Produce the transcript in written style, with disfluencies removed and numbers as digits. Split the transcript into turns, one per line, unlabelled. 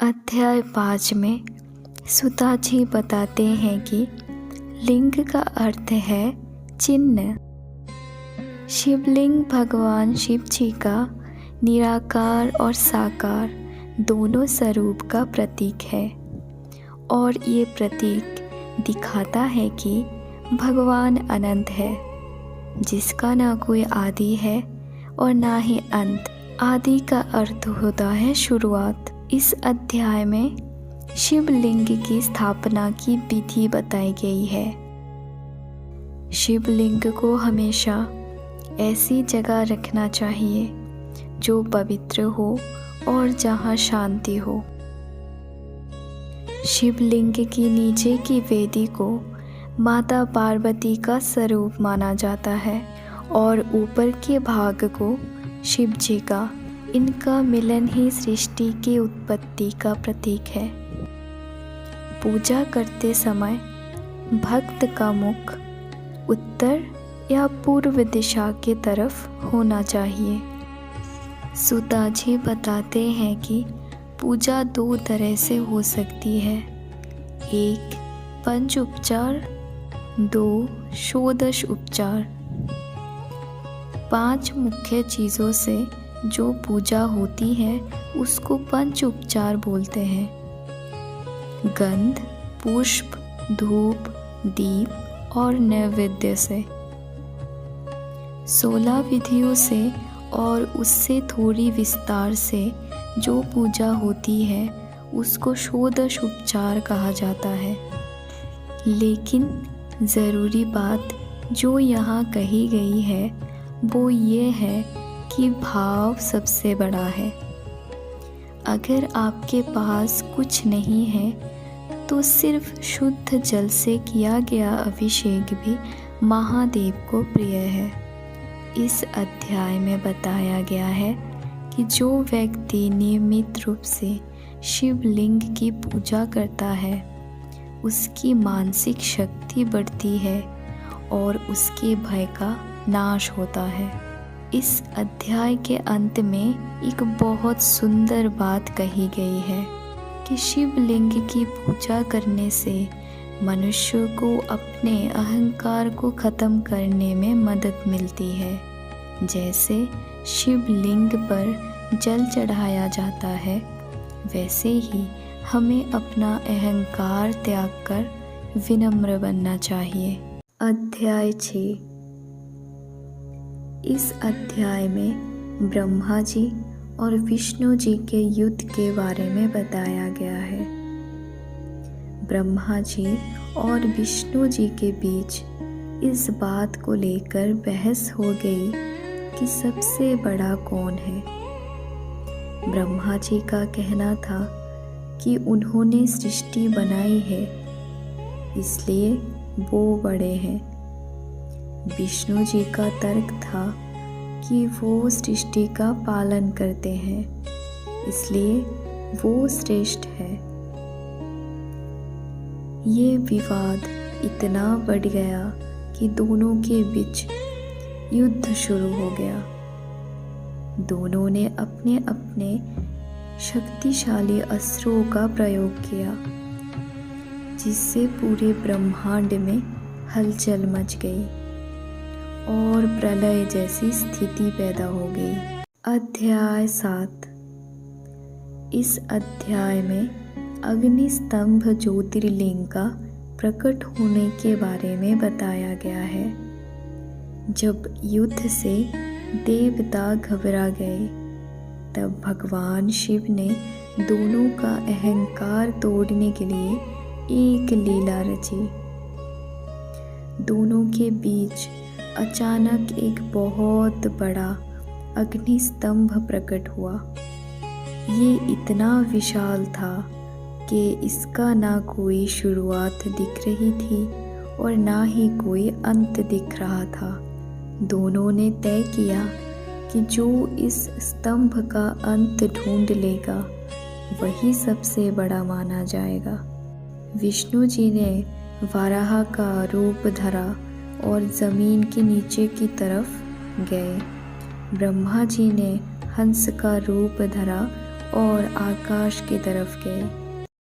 अध्याय 5 में सुता जी बताते हैं कि लिंग का अर्थ है चिन्ह। शिवलिंग भगवान शिव जी का निराकार और साकार दोनों स्वरूप का प्रतीक है और ये प्रतीक दिखाता है कि भगवान अनंत है, जिसका ना कोई आदि है और ना ही अंत। आदि का अर्थ होता है शुरुआत। इस अध्याय में शिवलिंग की स्थापना की विधि बताई गई है। शिवलिंग को हमेशा ऐसी जगह रखना चाहिए जो पवित्र हो और जहाँ शांति हो। शिवलिंग की नीचे की वेदी को माता पार्वती का स्वरूप माना जाता है और ऊपर के भाग को शिव जी का। इनका मिलन ही सृष्टि की उत्पत्ति का प्रतीक है। पूजा करते समय भक्त का मुख उत्तर या पूर्व दिशा की तरफ होना चाहिए। सुता जी बताते हैं कि पूजा 2 तरह से हो सकती है। 1 पंच उपचार, 2 षोडश उपचार। 5 मुख्य चीज़ों से जो पूजा होती है उसको पंच उपचार बोलते हैं। गंध, पुष्प, धूप, दीप और नैवेद्य से। 16 विधियों से और उससे थोड़ी विस्तार से जो पूजा होती है उसको षोडश उपचार कहा जाता है। लेकिन ज़रूरी बात जो यहाँ कही गई है वो ये है कि भाव सबसे बड़ा है। अगर आपके पास कुछ नहीं है तो सिर्फ शुद्ध जल से किया गया अभिषेक भी महादेव को प्रिय है। इस अध्याय में बताया गया है कि जो व्यक्ति नियमित रूप से शिवलिंग की पूजा करता है उसकी मानसिक शक्ति बढ़ती है और उसके भय का नाश होता है। इस अध्याय के अंत में एक बहुत सुंदर बात कही गई है कि शिवलिंग की पूजा करने से मनुष्य को अपने अहंकार को ख़त्म करने में मदद मिलती है। जैसे शिवलिंग पर जल चढ़ाया जाता है वैसे ही हमें अपना अहंकार त्याग कर विनम्र बनना चाहिए। अध्याय 6। इस अध्याय में ब्रह्मा जी और विष्णु जी के युद्ध के बारे में बताया गया है। ब्रह्मा जी और विष्णु जी के बीच इस बात को लेकर बहस हो गई कि सबसे बड़ा कौन है। ब्रह्मा जी का कहना था कि उन्होंने सृष्टि बनाई है इसलिए वो बड़े हैं। विष्णु जी का तर्क था कि वो सृष्टि का पालन करते हैं इसलिए वो श्रेष्ठ है। ये विवाद इतना बढ़ गया कि दोनों के बीच युद्ध शुरू हो गया। दोनों ने अपने अपने शक्तिशाली अस्त्रों का प्रयोग किया जिससे पूरे ब्रह्मांड में हलचल मच गई और प्रलय जैसी स्थिति पैदा हो गई। अध्याय 7। इस अध्याय में अग्नि स्तंभ ज्योतिर्लिंग का प्रकट होने के बारे में बताया गया है। जब युद्ध से देवता घबरा गए तब भगवान शिव ने दोनों का अहंकार तोड़ने के लिए एक लीला रची। दोनों के बीच अचानक एक बहुत बड़ा अग्नि स्तंभ प्रकट हुआ। ये इतना विशाल था कि इसका ना कोई शुरुआत दिख रही थी और ना ही कोई अंत दिख रहा था। दोनों ने तय किया कि जो इस स्तंभ का अंत ढूंढ लेगा वही सबसे बड़ा माना जाएगा। विष्णु जी ने वाराह का रूप धरा और ज़मीन के नीचे की तरफ गए। ब्रह्मा जी ने हंस का रूप धरा और आकाश की तरफ गए।